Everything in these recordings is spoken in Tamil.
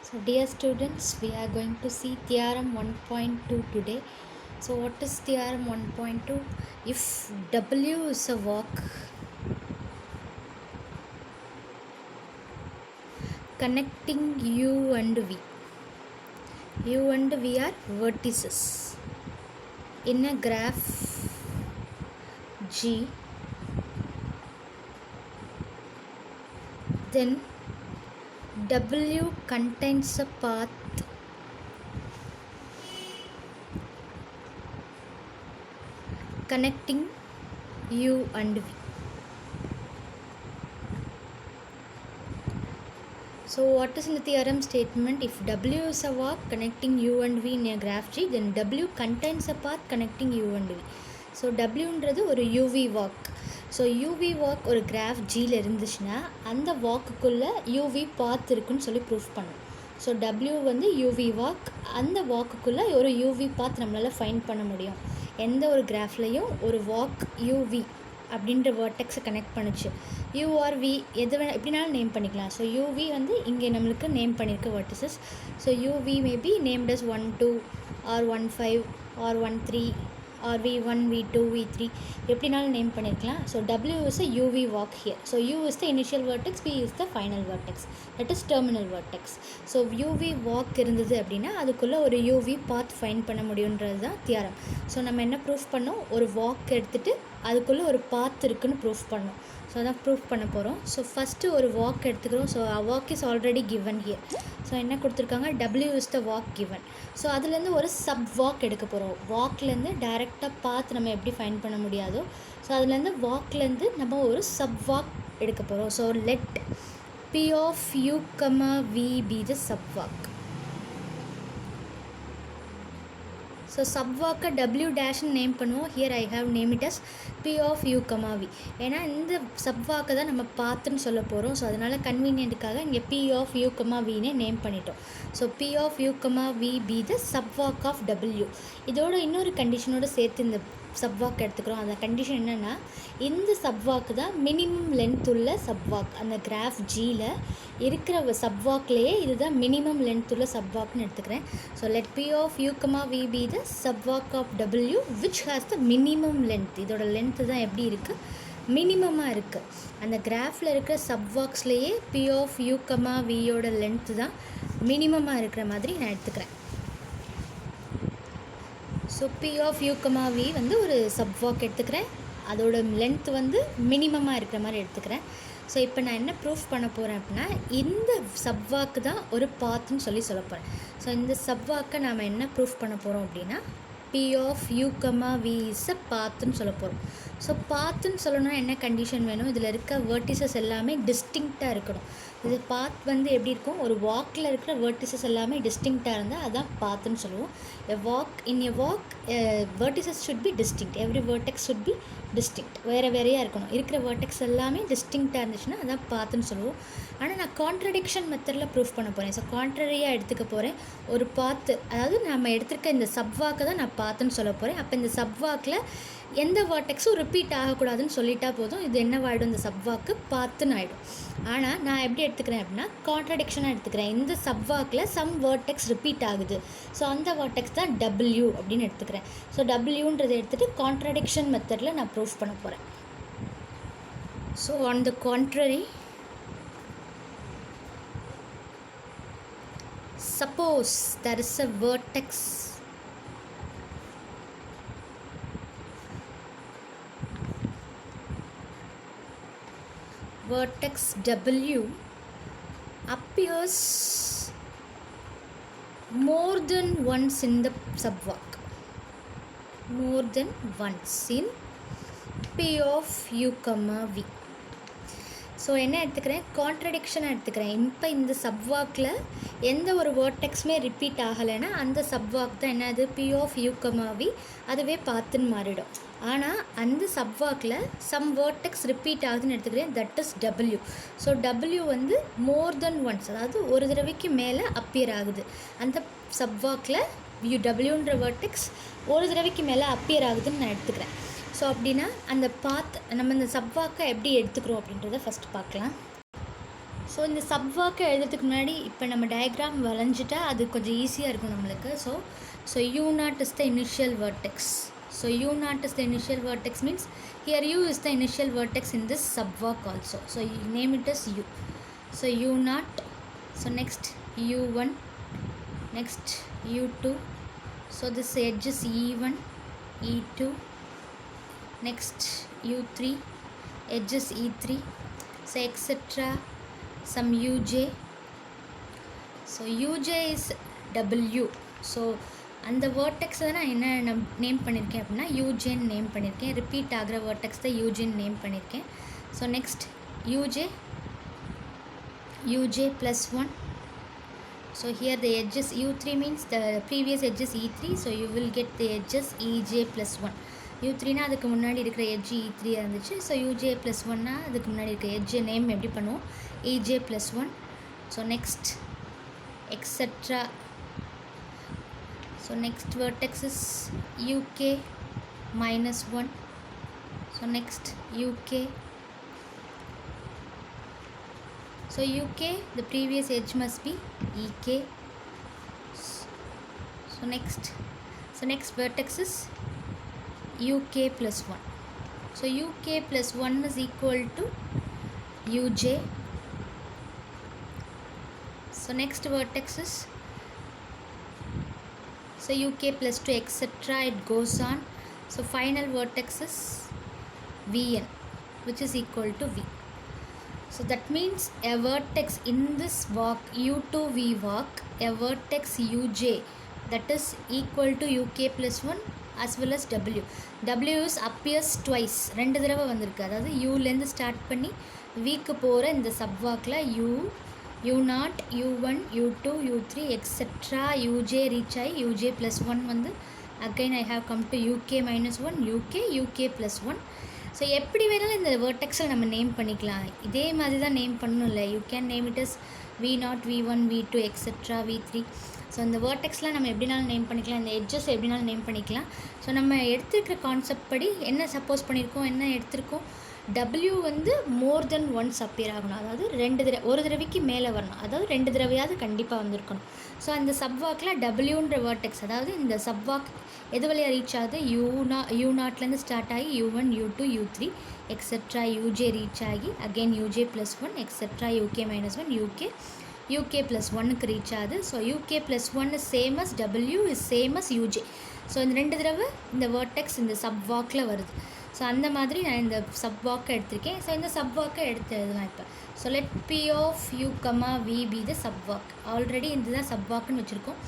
So dear students, we are going to see theorem 1.2 today. So what is theorem 1.2? If W is a walk connecting U and V. U and V are vertices in a graph G, then W contains a path connecting U and V. So what is in the theorem statement? If W is a walk connecting U and V in a graph G, then W contains a path connecting U and V. So W ன்றது ஒரு UV walk. So UV walk ஒரு கிராஃப் ஜியில் இருந்துச்சுன்னா அந்த வாக்குக்குள்ளே யூவி பாத் இருக்குன்னு சொல்லி ப்ரூஃப் பண்ணணும். ஸோ டபிள்யூ வந்து யூவி வாக், அந்த வாக்குக்குள்ளே ஒரு யூவி பாத் நம்மளால் ஃபைண்ட் பண்ண முடியும். எந்த ஒரு கிராஃப்லேயும் ஒரு வாக் யூவி அப்படின்ற வேர்டெக்ஸை கனெக்ட் பண்ணிச்சு. யூஆர்வி எது எப்படினாலும் நேம் பண்ணிக்கலாம். ஸோ யூவி வந்து இங்கே நம்மளுக்கு நேம் பண்ணியிருக்க vertices. So U V maybe named as 1 2 or 1 5 or 1 3 or V1 V2 V3 எப்படினாலும் நேம் பண்ணியிருக்கலாம். So W is a UV walk here. So U is the initial vertex, V is the final vertex, that is terminal vertex. So UV walk இருந்தது அப்படின்னா அதுக்குள்ளே ஒரு UV பாத் ஃபைண்ட் பண்ண முடியுன்றது தான் தியரம். ஸோ நம்ம என்ன ப்ரூஃப் பண்ணோம்? ஒரு வாக் எடுத்துகிட்டு அதுக்குள்ளே ஒரு பாத் இருக்குன்னு ப்ரூஃப் பண்ணோம். ஸோ அதான் ப்ரூஃப் பண்ண போகிறோம். ஸோ ஃபஸ்ட்டு ஒரு வாக் எடுத்துக்கிறோம். So walk is already given here. So என்ன கொடுத்துருக்காங்க? W is the walk given. So அதுலேருந்து ஒரு சப் வாக் எடுக்க போகிறோம். வாக்லேருந்து டைரெக்டாக பார்த்து நம்ம எப்படி ஃபைண்ட் பண்ண முடியாதோ, ஸோ அதுலேருந்து வாக்லேருந்து நம்ம ஒரு சப் வாக் எடுக்க போகிறோம். So let P of U, V be the sub walk. So சப்வாக்கை W டேஷ்னு நேம் பண்ணுவோம். Here I have name it as P of U, V. ஏன்னா இந்த சப்வாக்கை தான் நம்ம பார்த்துன்னு சொல்ல போகிறோம். ஸோ அதனால் கன்வீனியன்ட்டுக்காக இங்கே P of U, Vனே நேம் பண்ணிட்டோம். So P of U, V be the subwalk of W. இதோட இன்னொரு கண்டிஷனோடு சேர்த்து இந்த சப்வாக் எடுத்துக்கிறோம். அந்த கண்டிஷன் என்னென்னா, இந்த சப்வாக்கு தான் மினிமம் லென்த் உள்ள சப்வாக். அந்த கிராஃப் ஜியில் இருக்கிற சப்வாக்லேயே இதுதான் மினிமம் லென்த் உள்ள சப்வாக்னு எடுத்துக்கிறேன். So let P of U, V be the subwalk of W which has the minimum length. இதோட லென்த்து தான் எப்படி இருக்குது? மினிமமாக இருக்குது. அந்த கிராஃபில் இருக்கிற சப்வாக்ஸ்லேயே P of U, Vயோட லென்த்து தான் மினிமமாக இருக்கிற மாதிரி நான் எடுத்துக்கிறேன். So P of U, V வந்து ஒரு சப்வாக் எடுத்துக்கிறேன். அதோட லென்த் வந்து மினிமமாக இருக்கிற மாதிரி எடுத்துக்கிறேன். ஸோ இப்போ நான் என்ன ப்ரூஃப் பண்ண போகிறேன் அப்படின்னா, இந்த சப்வாக்கு தான் ஒரு பாத்துன்னு சொல்ல போகிறேன். ஸோ இந்த சப்வாக்கை நாம் என்ன ப்ரூஃப் பண்ண போகிறோம் அப்படின்னா, P of U, V is a பாத்துன்னு சொல்ல போகிறோம். ஸோ பாத்துன்னு சொல்லணும்னா என்ன கண்டிஷன் வேணும்? இதில் இருக்க வேர்டிசஸ் எல்லாமே டிஸ்டிங்க்டாக இருக்கணும். இது பாத் வந்து எப்படி இருக்கும்? ஒரு வாக்கில் இருக்கிற வேர்டிசஸ் எல்லாமே டிஸ்டிங்க்டாக இருந்தால் அதுதான் பாத்துன்னு சொல்லுவோம். In a walk vertices should be distinct. Every vertex should be distinct. வேறையாக இருக்கணும். இருக்கிற வேர்டெக்ஸ் எல்லாமே டிஸ்டிங்க்டாக இருந்துச்சுன்னா அதான் பாத்துன்னு சொல்லுவோம். ஆனால் நான் கான்ட்ரடிக்ஷன் மெத்தடில் ப்ரூஃப் பண்ண போகிறேன். ஸோ கான்ட்ரரியாக எடுத்துக்க போகிறேன். ஒரு பாத்து, அதாவது நம்ம எடுத்துருக்க இந்த சப்வாக்கை தான் நான் பாத்துன்னு சொல்ல போகிறேன். அப்போ இந்த சப்வாக்கில் எந்த வேர்டெக்ஸும் ரிப்பீட் ஆகக்கூடாதுன்னு சொல்லிட்டா போதும். இது என்னவாயிடும்? இந்த சப்வாக்கு பாத்துன்னு ஆகிடும். ஆனால் நான் எப்படி எடுத்துக்கிறேன் அப்படின்னா, கான்ட்ரடிக்ஷனாக எடுத்துக்கிறேன். இந்த சப்வாக்கில் சம் வேர்டெக்ஸ் ரிப்பீட் ஆகுது. ஸோ அந்த வேர்டெக்ஸ் தான் W அப்படின்னு எடுத்துக்கிறேன். ஸோ Wன்றதை எடுத்துகிட்டு கான்ட்ரடிக்ஷன் மெத்தடில் நான் ப்ரூஃப் பண்ண போகிறேன். So on the contrary, suppose there is a vertex W appears more than once in the subwalk, more than once in P of U, V. So என்ன எடுத்துக்கிறேன்? கான்ட்ரடிக்ஷனாக எடுத்துக்கிறேன். இப்போ இந்த சப்வாக்கில் எந்த ஒரு வேர்டெக்ஸுமே ரிப்பீட் ஆகலைன்னா அந்த சப்வாக் தான் என்னது? P of U, V. அதுவே பாத்துன்னு மாறிடும். ஆனால் அந்த சப்வாக்கில் சம் வேர்டெக்ஸ் ரிப்பீட் ஆகுதுன்னு எடுத்துக்கிறேன். That is W. So W வந்து மோர் தென் ஒன்ஸ், அதாவது ஒரு தடவைக்கு மேலே அப்பியர் ஆகுது. அந்த சப்வாக்கில் Wன்ற வேர்டெக்ஸ் ஒரு தடவைக்கு மேலே அப்பியர் ஆகுதுன்னு நான் எடுத்துக்கிறேன். ஸோ அப்படின்னா அந்த பாத் நம்ம இந்த சப்வாக்கை எப்படி எடுத்துக்கிறோம் அப்படின்றத ஃபஸ்ட்டு பார்க்கலாம். ஸோ ஸோ இந்த சப்வாக்கை எழுதுறதுக்கு முன்னாடி இப்போ நம்ம டயக்ராம் வரைஞ்சிட்டா அது கொஞ்சம் ஈஸியாக இருக்கும் நம்மளுக்கு. So u naught is the initial vertex. So u naught is the initial vertex means here u is the initial vertex in this subvalk also. So you name it as u. So u naught. So next u1, next u2. So this edge is e1, e2. Next u3, edge is e3. So etc. Some uj. So uj is w. So அந்த வேர்டெக்ஸை தான் நான் என்ன நேம் பண்ணியிருக்கேன் அப்படின்னா யூஜேன்னு நேம் பண்ணியிருக்கேன். ரிப்பீட் ஆகிற வேர்டெக்ஸ் தான் யூஜேன்னு நேம் பண்ணியிருக்கேன். So next UJ plus 1. So here the edges u3 means the previous edges e3. So you will get the edges ej plus 1. u3னா அதுக்கு முன்னாடி இருக்கிற எட்ஜ் e3 இருந்துச்சு. ஸோ யூஜே ப்ளஸ் 1னா அதுக்கு முன்னாடி இருக்கிற எட்ஜ் நேம் எப்படி பண்ணுவோம், ej plus 1. So next etcetera. So next vertex is uk minus 1. So next uk. So uk, the previous edge must be ek. So next vertex is uk plus 1. So uk plus 1 is equal to uj. So next vertex is so uk plus 2 etc. it goes on. So final vertex is vn, which is equal to v. So that means a vertex in this walk u2v walk, a vertex uj that is equal to uk plus 1 as well as w. W is appears twice, ரெண்டு தடவை வந்திருக்கு. அதாவது uலேருந்து ஸ்டார்ட் பண்ணி விக்கு போகிற இந்த சப்வாக்கில் u0, u1, u2, u3 etc. uj reach ஆகி uj plus 1 வந்து again I have come to uk minus 1, uk plus 1. So எப்படி வேணாலும் இந்த வேர்டெக்ஸில் நம்ம நேம் பண்ணிக்கலாம். இதே மாதிரி தான் நேம் பண்ணணும் இல்லை. You can name it is v0, v1, v2 etc. v3. So இந்த வேர்டெக்ஸ்லாம் நம்ம எப்படினாலும் நேம் பண்ணிக்கலாம், இந்த எட்ஜஸ் எப்படினாலும் நேம் பண்ணிக்கலாம். ஸோ நம்ம எடுத்துருக்கிற கான்செப்ட் படி என்ன சப்போஸ் பண்ணியிருக்கோம், என்ன எடுத்திருக்கோம், W வந்து மோர் தென் ஒன்ஸ் அப்பியர் ஆகணும். அதாவது ஒரு தடவைக்கு மேலே வரணும். அதாவது 2 தடவையாவது கண்டிப்பாக வந்திருக்கணும். ஸோ அந்த சப்வாக்கில் டபிள்யூன்ற வேர்டெக்ஸ், அதாவது இந்த சப்வாக் எது வழியாக ரீச் ஆகுது, u0லேருந்து ஸ்டார்ட் ஆகி u1, u2, u3 etcetera uj reach ஆகி again uj plus 1 etcetera uk minus 1 uk plus 1க்கு ரீச் ஆகுது. So uk plus 1 is same as w is same as uj. So இந்த 2 தடவை இந்த வேர்டெக்ஸ் இந்த சப்வாக்கில் வருது. ஸோ அந்த மாதிரி நான் இந்த சப்வாக்கை எடுத்திருக்கேன். ஸோ இந்த சப்வாக்கை எடுத்து எழுதலாம் இப்போ. So let p of u, v be the sub walk. Already இதுதான் சப்வாக்குன்னு வச்சுருக்கோம்.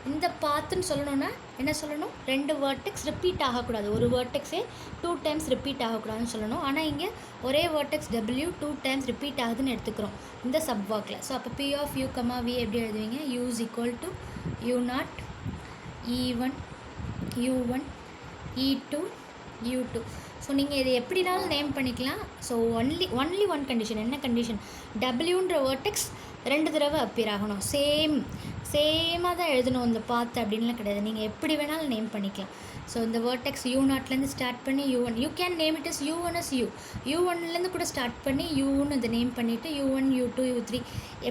இந்த பாத்துன்னு சொல்லணுன்னா என்ன சொல்லணும், 2 வேர்டெக்ஸ் ரிப்பீட் ஆகக்கூடாது. ஒரு வேர்டெக்ஸே 2 டைம்ஸ் ரிப்பீட் ஆகக்கூடாதுன்னு சொல்லணும். ஆனால் இங்கே ஒரே வேர்டெக்ஸ் w 2 டைம்ஸ் ரிப்பீட் ஆகுதுன்னு எடுத்துக்கிறோம் இந்த சப்வாக்கில். ஸோ அப்போ p ஆஃப் u, v எப்படி எழுதுவீங்க, u is equal to u0, e1, u1, e2, u2. So நீங்கள் இதை எப்படினாலும் நேம் பண்ணிக்கலாம். So only one condition. என்ன கண்டிஷன், டபிள்யூன்ற வேர்டெக்ஸ் 2 தடவை அப்பியர் ஆகணும். சேமாக தான் எழுதணும் இந்த பாத்து அப்படின்லாம் கிடையாது. நீங்கள் எப்படி வேணாலும் நேம் பண்ணிக்கலாம். ஸோ இந்த வேர்டெக்ஸ் u0லேருந்து ஸ்டார்ட் பண்ணி u1, you can name it is u1 as u, u1லேருந்து கூட ஸ்டார்ட் பண்ணி u1 இதை நேம் பண்ணிவிட்டு u1, u2, u3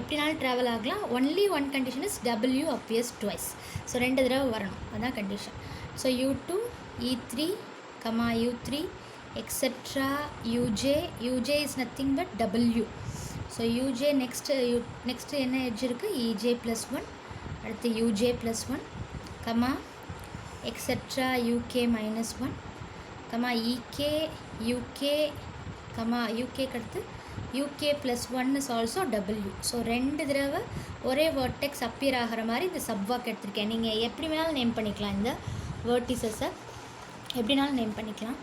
எப்படினாலும் ட்ராவல் ஆகலாம். Only one condition is w appears twice. So 2 தடவை வரணும், அதுதான் condition. So u2, e3, u3 etc. uj is nothing but w. So uj next என்ன எட்ஜ் இருக்குது, ej plus 1, அடுத்து uj plus 1, etc. uk minus 1, ek, uk அடுத்து uk plus 1 is also w. So 2 தடவை ஒரே வேர்டெக்ஸ் அப்பியர் ஆகிற மாதிரி இந்த சப்வாக் எடுத்திருக்கேன். நீங்கள் எப்படி வேணாலும் நேம் பண்ணிக்கலாம், இந்த வேர்டிசஸை எப்படினாலும் நேம் பண்ணிக்கலாம்.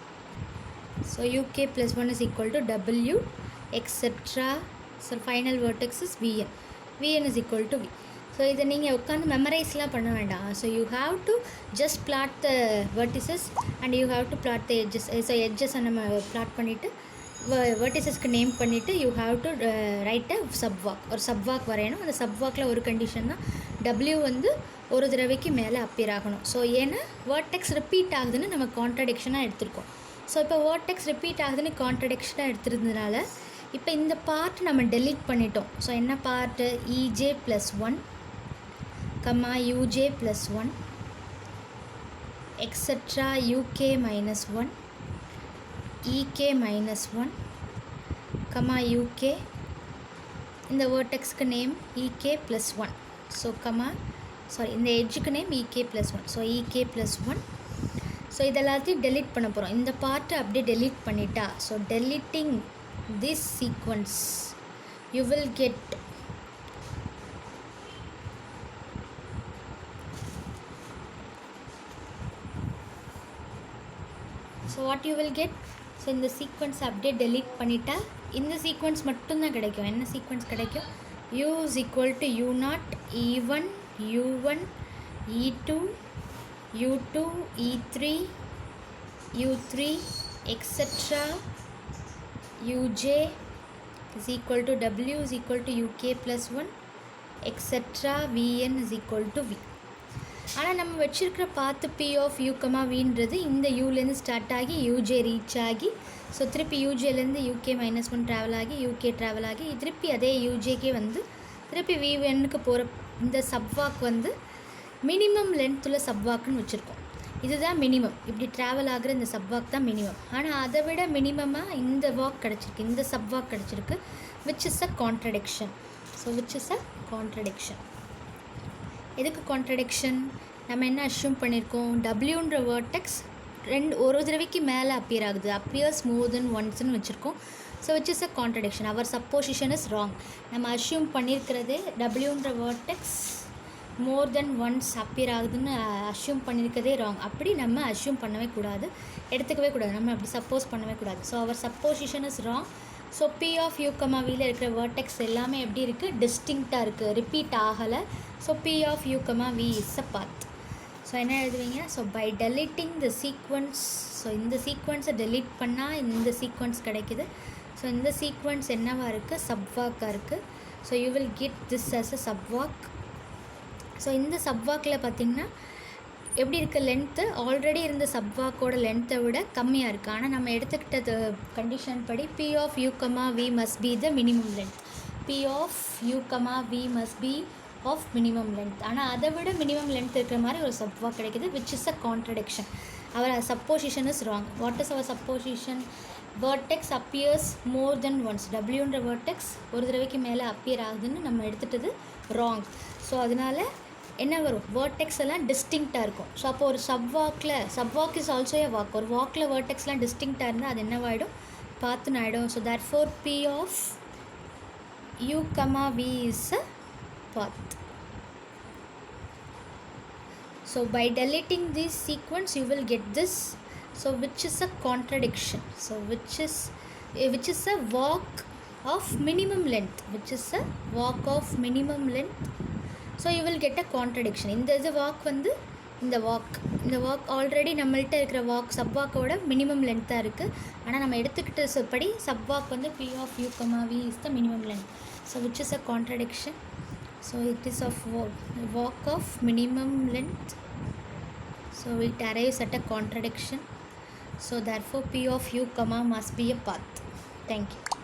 So uk plus 1 is equal to w etc. So final vertex is vn is equal to v. So இதை நீங்கள் உட்காந்து மெமரைஸ்லாம் பண்ண வேண்டாம். So you have to just plot the vertices and you have to plot the edges. So எட்ஜஸை நம்ம பிளாட் பண்ணிவிட்டு வெர்டிசஸ்க்கு நேம் பண்ணிவிட்டு you have to write a sub walk. ஒரு சப்வாக் வரையணும். அந்த சப்வாக்கில் ஒரு கண்டிஷன் தான் w வந்து ஒரு தடவைக்கு மேலே அப்பியர் ஆகணும். ஸோ ஏன்னா வேர்டெக்ஸ் ரிப்பீட் ஆகுதுன்னு நம்ம கான்ட்ரடிக்ஷனாக எடுத்திருக்கோம். ஸோ இப்போ வேர்டெக்ஸ் ரிப்பீட் ஆகுதுன்னு கான்ட்ரடிக்ஷனாக எடுத்துருந்ததுனால இப்போ இந்த பார்ட் நம்ம delete பண்ணிட்டோம். ஸோ என்ன part EJ + 1 UJ + 1 etc. UK - 1 EK - 1 UK இந்த vertexக்கு நேம் EK + 1. ஸோ இந்த எட்ஜுக்கு name EK + 1. So EK + 1. So இதெல்லாத்தையும் delete பண்ண போகிறோம். இந்த பார்ட்டை அப்படியே delete பண்ணிட்டா, so deleting this sequence you will get so what you will get. So இந்த சீக்வன்ஸ் அப்படியே delete பண்ணிட்டா இந்த சீக்வன்ஸ் மட்டும்தான் கிடைக்கும். என்ன சீக்வன்ஸ் கிடைக்கும்? U = U0 E1 U1 E2 U2 E3 U3 etc. UJ = W = UK + 1 etc. VN = V. ஆனால் நம்ம வச்சுருக்கிற பார்த்து P of U, Vன்றது இந்த யூலேருந்து ஸ்டார்ட் ஆகி UJ ரீச் ஆகி, ஸோ திருப்பி UJலேருந்து UK - 1 ட்ராவல் ஆகி UK ட்ராவல் ஆகி திருப்பி அதே UJக்கே வந்து திருப்பி VNக்கு போகிற இந்த சப்வாக் வந்து மினிமம் லென்த்துள்ள சப்வாக்குன்னு வச்சுருக்கோம். இதுதான் மினிமம். இப்படி ட்ராவல் ஆகிற இந்த சப்வாக் தான் மினிமம். ஆனால் அதை விட மினிமமாக இந்த வாக் கிடச்சிருக்கு, இந்த சப்வாக் கிடச்சிருக்கு, which is a contradiction. So which is a contradiction. எதுக்கு கான்ட்ரடிக்ஷன்? நம்ம என்ன அஷ்யூம் பண்ணியிருக்கோம்? டபிள்யூன்ற வேர்டெக்ஸ் ஒரு தடவைக்கு மேலே அப்பியர் ஆகுது, அப்பியர்ஸ் மோர் தென் ஒன்ஸ்ன்னு வச்சுருக்கோம். So which is a contradiction. Our supposition is wrong. நம்ம அஷ்யூம் பண்ணியிருக்கிறதே டபிள்யூன்ற vertex more than once appear ஆகுதுன்னு அஷ்யூம் பண்ணியிருக்கதே ராங். அப்படி நம்ம அஷ்யூம் பண்ணவே கூடாது, எடுத்துக்கவே கூடாது, நம்ம அப்படி சப்போஸ் பண்ணவே கூடாது. So our supposition is wrong. So P of U, Vயில் இருக்கிற வேர்டெக்ஸ் எல்லாமே எப்படி இருக்குது? டிஸ்டிங்க்டாக இருக்குது, ரிப்பீட் ஆகலை. So P of U, V is a path. So என்ன எழுதுவீங்க? So by deleting the sequence. So இந்த சீக்வன்ஸை delete பண்ணால் இந்த சீக்வன்ஸ் கிடைக்குது. ஸோ இந்த சீக்வன்ஸ் என்னவாக இருக்குது? சப்வாக்காக இருக்குது. So you will get this as a subwalk. So இந்த சப்வாக்கில் பார்த்திங்கன்னா எப்படி இருக்குது? லென்த்து ஆல்ரெடி இருந்த சப்வாக்கோட லென்த்தை விட கம்மியாக இருக்குது. ஆனால் நம்ம எடுத்துக்கிட்டது கண்டிஷன் படி P of U, V must be the minimum length. P of U, V must be of minimum length. ஆனால் அதை விட மினிமம் லென்த் இருக்கிற மாதிரி ஒரு சப்வாக் கிடைக்குது, which is a contradiction. our supposition is wrong. What is our supposition? Vertex appears more than once. Wன்ற vertex ஒரு தடவைக்கு மேலே appear ஆகுதுன்னு நம்ம எடுத்துட்டது wrong. ஸோ அதனால் என்ன வரும்? வேர்டெக்ஸ் எல்லாம் டிஸ்டிங்க்டாக இருக்கும். ஸோ அப்போ ஒரு சப்வாக் இஸ் ஆல்சோ ஏ வாக். ஒரு வாக்கில் வேர்டெக்ஸ்லாம் டிஸ்டிங்க்டாக இருந்தால் அது என்னவாயிடும்? பார்த்துன்னு ஆகிடும். So therefore P of U, V is a path. So by deleting this sequence you will get this. So which is a contradiction. So which is a walk of minimum length. Which is a walk of minimum length. So you will get a contradiction. இந்த வாக் வந்து இந்த வாக் ஆல்ரெடி நம்மள்கிட்ட இருக்கிற வாக் சப்வாக்கோட மினிமம் லென்த்தாக இருக்குது. ஆனால் நம்ம எடுத்துக்கிட்ட படி சப்வாக் வந்து P of U, V is the minimum length. So which is a contradiction. So it is of walk of minimum length. So it arrives at a contradiction. So therefore P of U, must be a path. Thank you.